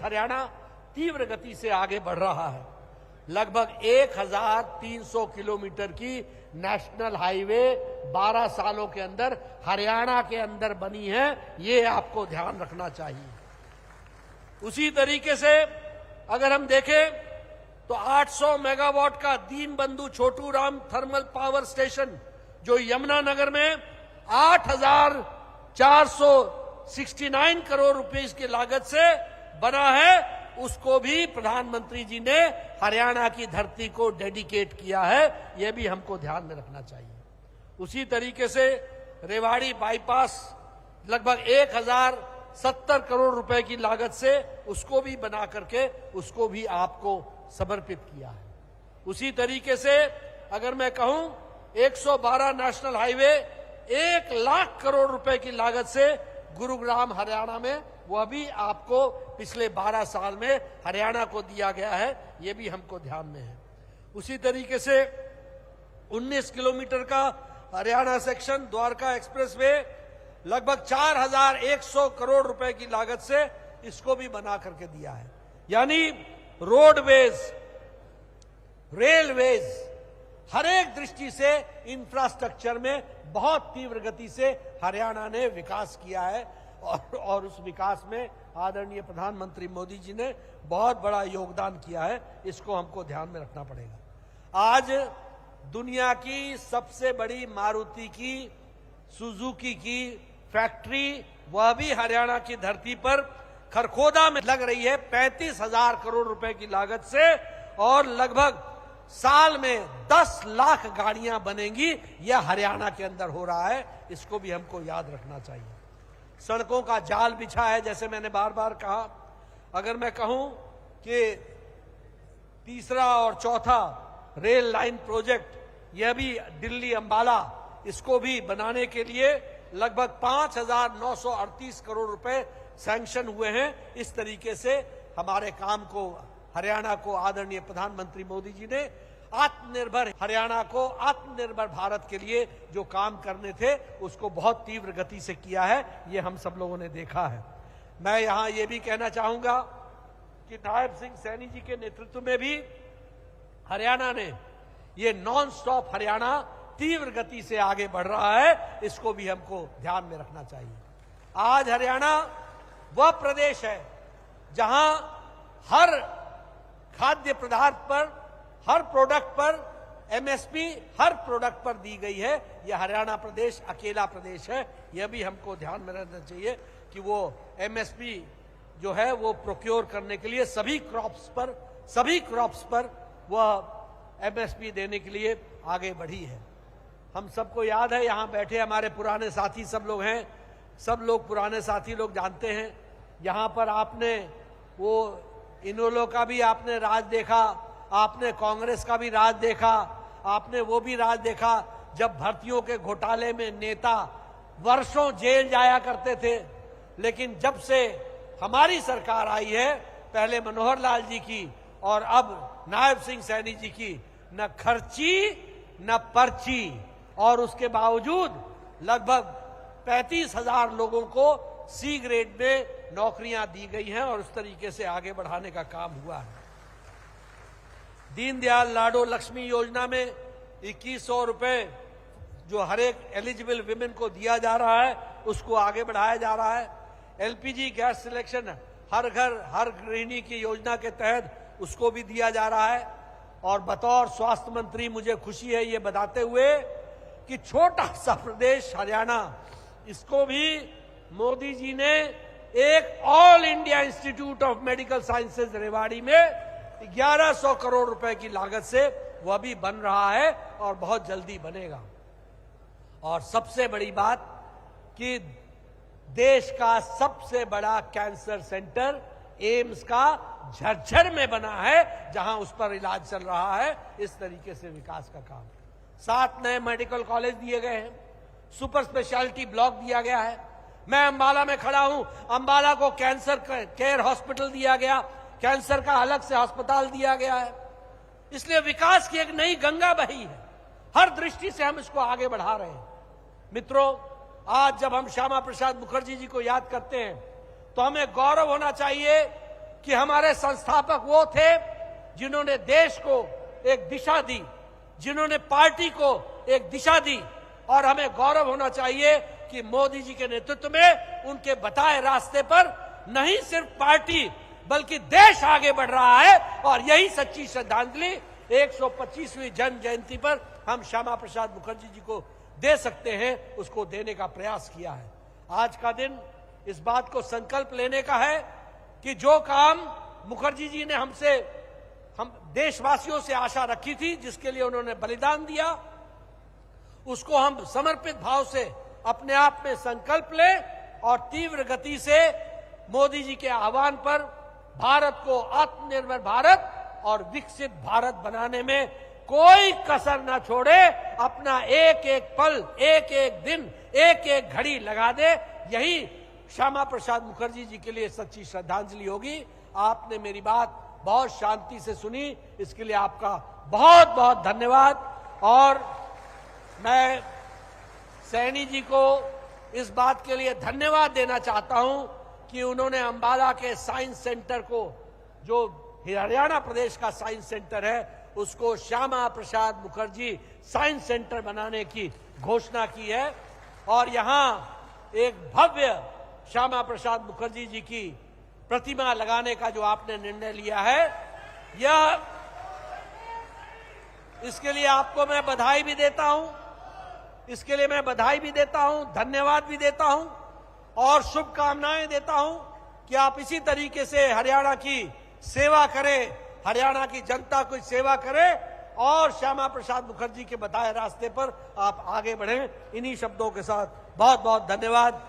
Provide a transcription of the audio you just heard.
हरियाणा तीव्र गति से आगे बढ़ रहा है। लगभग 1300 किलोमीटर की नेशनल हाईवे 12 सालों के अंदर हरियाणा के अंदर बनी है, ये आपको ध्यान रखना चाहिए। उसी तरीके से अगर हम देखें तो 800 मेगावाट का Deenbandhu Chhotu Ram thermal power station जो यमुनानगर में 8,469 करोड़ रुपए की लागत से बना है, उसको भी प्रधानमंत्री जी ने हरियाणा की धरती को डेडिकेट किया है, यह भी हमको ध्यान में रखना चाहिए। उसी तरीके से रेवाड़ी बाईपास लगभग 1070 करोड़ रुपए की लागत से उसको भी बना करके उसको भी आपको समर्पित किया है। उसी तरीके से अगर मैं कहूं 112 नेशनल हाईवे 1 लाख करोड़ रुपए की लागत से गुरुग्राम हरियाणा में, वह भी आपको पिछले 12 साल में हरियाणा को दिया गया है, यह भी हमको ध्यान में है। उसी तरीके से 19 किलोमीटर का हरियाणा सेक्शन द्वारका एक्सप्रेसवे लगभग 4100 करोड़ रुपए की लागत से इसको भी बना करके दिया है। यानी रोडवेज, रेलवेज, हर एक दृष्टि से इंफ्रास्ट्रक्चर में बहुत तीव्र गति से हरियाणा ने विकास किया है और उस विकास में आदरणीय प्रधानमंत्री मोदी जी ने बहुत बड़ा योगदान किया है, इसको हमको ध्यान में रखना पड़ेगा। आज दुनिया की सबसे बड़ी मारुति की, सुजुकी की फैक्ट्री वह भी हरियाणा की धरती पर खरखोदा में लग रही है 35,000 करोड़ रुपए की लागत से, और लगभग साल में 10 लाख गाड़ियां बनेंगी, यह हरियाणा के अंदर हो रहा है, इसको भी हमको याद रखना चाहिए। सड़कों का जाल बिछा है, जैसे मैंने बार बार कहा। अगर मैं कहूं कि तीसरा और चौथा रेल लाइन प्रोजेक्ट, यह भी दिल्ली अंबाला, इसको भी बनाने के लिए लगभग 5,938 करोड़ रुपए सैंक्शन हुए हैं। इस तरीके से हमारे काम को, हरियाणा को आदरणीय प्रधानमंत्री मोदी जी ने आत्मनिर्भर हरियाणा को, आत्मनिर्भर भारत के लिए जो काम करने थे उसको बहुत तीव्र गति से किया है, ये हम सब लोगों ने देखा है। मैं यहां ये भी कहना चाहूंगा कि नायब सिंह सैनी जी के नेतृत्व में भी हरियाणा ने ये नॉन स्टॉप हरियाणा तीव्र गति से आगे बढ़ रहा है, इसको भी हमको ध्यान में रखना चाहिए। आज हरियाणा वह प्रदेश है जहां हर खाद्य पदार्थ पर, हर प्रोडक्ट पर एमएसपी हर प्रोडक्ट पर दी गई है। यह हरियाणा प्रदेश अकेला प्रदेश है, यह भी हमको ध्यान में रखना चाहिए कि वो एमएसपी जो है वो प्रोक्योर करने के लिए सभी क्रॉप्स पर वह एमएसपी देने के लिए आगे बढ़ी है। हम सबको याद है, यहां बैठे हमारे पुराने साथी सब लोग हैं, सब लोग पुराने साथी लोग जानते हैं। यहां पर आपने वो इनेलो का भी आपने राज देखा, आपने कांग्रेस का भी राज देखा, आपने वो भी राज देखा जब भर्तियों के घोटाले में नेता वर्षों जेल जाया करते थे। लेकिन जब से हमारी सरकार आई है, पहले मनोहर लाल जी की और अब नायब सिंह सैनी जी की, न खर्ची न पर्ची, और उसके बावजूद लगभग 35,000 लोगों को सी ग्रेड में नौकरियां दी गई हैं और उस तरीके से आगे बढ़ाने का काम हुआ है। दीनदयाल लाडो लक्ष्मी योजना में 2100 रुपए जो हर एक एलिजिबल विमेन को दिया जा रहा है, उसको आगे बढ़ाया जा रहा है। एलपीजी गैस सिलेक्शन हर घर हर गृहिणी की योजना के तहत उसको भी दिया जा रहा है। और बतौर स्वास्थ्य मंत्री मुझे खुशी है ये बताते हुए कि छोटा सा प्रदेश हरियाणा, इसको भी मोदी जी ने एक all India institute of medical sciences Rewari में 1100 करोड़ रुपए की लागत से वह भी बन रहा है और बहुत जल्दी बनेगा। और सबसे बड़ी बात कि देश का सबसे बड़ा कैंसर सेंटर एम्स का झज्जर में बना है, जहां उस पर इलाज चल रहा है। इस तरीके से विकास का काम, 7 नए मेडिकल कॉलेज दिए गए हैं, सुपर स्पेशलिटी ब्लॉक दिया गया है। मैं अंबाला में खड़ा हूं, अंबाला को कैंसर केयर हॉस्पिटल दिया गया, कैंसर का अलग से अस्पताल दिया गया है। इसलिए विकास की एक नई गंगा बही है, हर दृष्टि से हम इसको आगे बढ़ा रहे हैं। मित्रों, आज जब हम श्यामा प्रसाद मुखर्जी जी को याद करते हैं तो हमें गौरव होना चाहिए कि हमारे संस्थापक वो थे जिन्होंने देश को एक दिशा दी, जिन्होंने पार्टी को एक दिशा दी, और हमें गौरव होना चाहिए कि मोदी जी के नेतृत्व में उनके बताए रास्ते पर नहीं सिर्फ पार्टी बल्कि देश आगे बढ़ रहा है। और यही सच्ची श्रद्धांजलि 125वीं जन्म जयंती पर हम श्यामा प्रसाद मुखर्जी जी को दे सकते हैं, उसको देने का प्रयास किया है। आज का दिन इस बात को संकल्प लेने का है कि जो काम मुखर्जी जी ने हम देशवासियों से आशा रखी थी, जिसके लिए उन्होंने बलिदान दिया, उसको हम समर्पित भाव से अपने आप में संकल्प लें और तीव्र गति से मोदी जी के आह्वान पर भारत को आत्मनिर्भर भारत और विकसित भारत बनाने में कोई कसर न छोड़े, अपना एक एक पल, एक एक दिन, एक एक घड़ी लगा दे। यही श्यामा प्रसाद मुखर्जी जी के लिए सच्ची श्रद्धांजलि होगी। आपने मेरी बात बहुत शांति से सुनी, इसके लिए आपका बहुत बहुत धन्यवाद। और मैं सैनी जी को इस बात के लिए धन्यवाद देना चाहता हूं कि उन्होंने अंबाला के साइंस सेंटर को, जो हरियाणा प्रदेश का साइंस सेंटर है, उसको श्यामा प्रसाद मुखर्जी साइंस सेंटर बनाने की घोषणा की है। और यहां एक भव्य श्यामा प्रसाद मुखर्जी जी की प्रतिमा लगाने का जो आपने निर्णय लिया है, इसके लिए आपको मैं बधाई भी देता हूं, इसके लिए मैं बधाई भी देता हूं, धन्यवाद भी देता हूं और शुभकामनाएं देता हूं कि आप इसी तरीके से हरियाणा की सेवा करें, हरियाणा की जनता की सेवा करें और श्यामा प्रसाद मुखर्जी के बताए रास्ते पर आप आगे बढ़ें। इन्हीं शब्दों के साथ बहुत बहुत धन्यवाद।